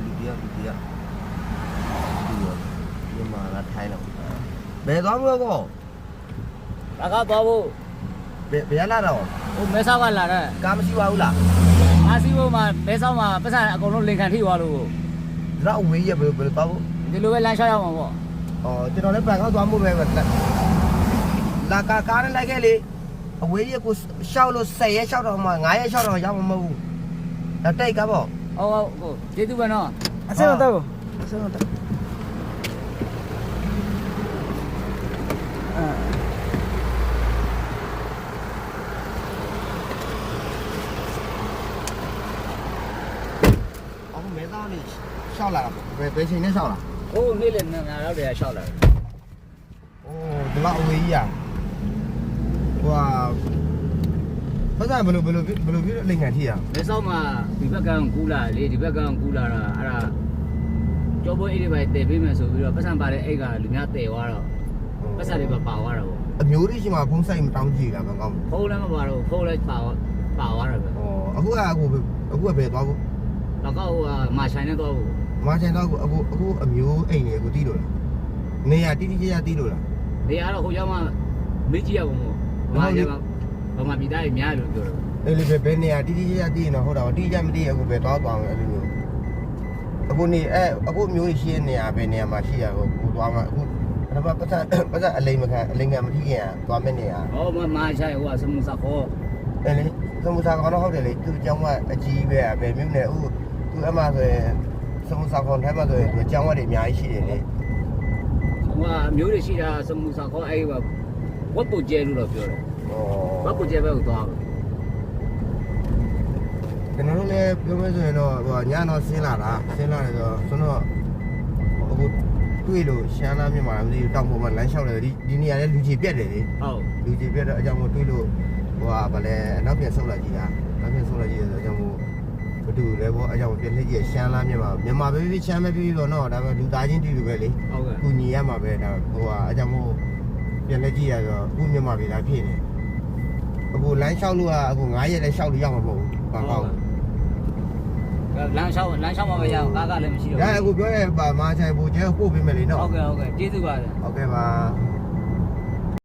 လူတယောက်ဒီမှာလာထိုင်းတော့ဘယ်သွားမလို့ကော ဘာကတော့ဘူး ဘယ်လာတော့ ဟိုမဲဆောက်ကလာတဲ့ ကားမရှိပါဘူးလား အားစီးဖို့မှာမဲဆောက်မှာပတ်စံအကုန်လုံးလင်ခံထိသွားလို့ ဒါအဝေးရဘယ်သွားဖို့ ဒီလိုပဲလမ်းလျှောက်ရအောင်ပေါ့ ကျွန်တော်လည်းဘန်ကောက်သွားမှုပဲလာကားနဲ့လိုက်ခဲ့လေအဝေးရကိုရှောက်လို့10ရက်ရှောက်တော့မှ9ရက်ရှောက်တော့ရောက်မှာမဟုတ်ဘူးဒါတိတ်ကားပေါ့ ဟုတ်ကျေးဇူးပဲနော် အစတော့အစတော့အခုမဲသားလေးရှောက်လာတာဘယ်ချိန်နဲ့ရှောက်လာ ဟိုနေ့လည်းငါတော့တည်းလျှောက်လာ ဒီလောက်အဝေးကြီးอ่ะဟိုဘာသာဘယ်လိုပြလိမ့်ငံထိอ่ะ မဲဆောက်မှာဒီဘက်ကကူးလာလေဒီဘက်ကကူးလာတာအဲ့ဒါကျော်ပွဲအေးတွေပဲတည်ပေးမယ်ဆိုပြီးတော့ပတ်စံပါတဲ့အိတ်ကလူများတည်သွားတော့ပတ်စံတွေပါပါသွားတော့ အမျိုးတွေရှိမှဖုံးဆိုင်မတောင်းကြည့်တာမကောင်း ဖုန်းလည်းမပါတော့ဖုန်းလည်းပါသွားတာပဲ အခုကဘယ်သွားဖို့ တော့ကောမာဆိုင်နဲ့တော့ မာချန်တော့အခုအမျိုးအိမ်တွေအခုတီးလို့လားနေရတီးကြတီးလို့လား နေရာတော့ဟိုရောက်မှမေးကြည့်ရအောင်ပေါ့မာကျဘာမှပြည်သားကြီးများလို့ပြောတော့ အဲ့လေဘယ်နေရတီးကြတီးရင်တော့ဟုတ်တာတီးကြမတီးအခုဘယ်သွားမယ်အဲ့လိုမျိုးအခုနေအခုအမျိုးတွေရှိတဲ့နေရာဘယ်နေရာမှာရှိရကိုသွားမှာအခုဒါပေမဲ့ပတ်စံအလိမ်မခံအလိမ်ကမထိခင်သွားမယ့်နေရာ ဟောမာဆိုင်ဟိုစမှုစခေါ် အဲ့လေသမုစာကတော့ဟုတ်တယ်လေသူအကြောင်းကအကြီးပဲဘယ်မျိုးနဲ့ဥသူအမှဆိုရင်သမုစာကောင်ထဲမှာဆိုရင်သူအကြောင်းတွေအများကြီးရှိတယ်လေ ဟိုအမျိုးတွေရှိတာစမှုစခေါ်အဲ့ဝတ်ပူကျဲလို့တော့ပြောတယ်ဝတ်ပူကျဲပဲကိုသွားတယ် ကျွန်တော်တို့လည်းပြောမယ်ဆိုရင်တော့ဟိုညတော့ဆင်းလာတယ်ဆိုတော့အခုတွေ့လို့ရှမ်းလားမြန်မာလားမသိဘူးတောင်ပေါ်မှာလမ်းလျှောက်တယ်ဒီနေရာလေးလူကြီးပြက်တယ်လေ ဟုတ် လူကြီးပြက်တော့အကြောင်းကိုတွေ့လို့ဟိုဗလဲနောက်ပြန်ဆုတ်လိုက်ကြည့်တာနောက်ပြန်ဆုတ်လိုက်ကြည့်ဆိုတော့အကြောင်းကိုဘတူလဲပေါ့အကြောင်းပြန်လှည့်ကြည့်ရှမ်းလားမြန်မာပဲဖြစ်ရှမ်းပဲဖြစ်တော့တော့ဒါပဲလူသားချင်းတူတူပဲလေ ဟုတ်ကဲ့ ကူညီရမှာပဲဒါဟိုအကြောင်းမို့ပြန်လက်ကြည့်ရတော့အခုမြန်မာပြည်သားဖြစ်နေအခုလမ်းလျှောက်လို့ကအခု9ရက်လည်းလျှောက်လို့ရမှာမဟုတ်ဘူးဘာကောက် လမ်းလျှောက်မှာပဲရအောင်ကားကလည်းမရှိတော့ ဒါအခုပြောရဲပါမာချိုင်ဘူကျဲပို့ပေးမယ်လေနော် ဟုတ်ကဲ့ကျေးဇူးပါတယ် ဟုတ်ကဲ့ပါ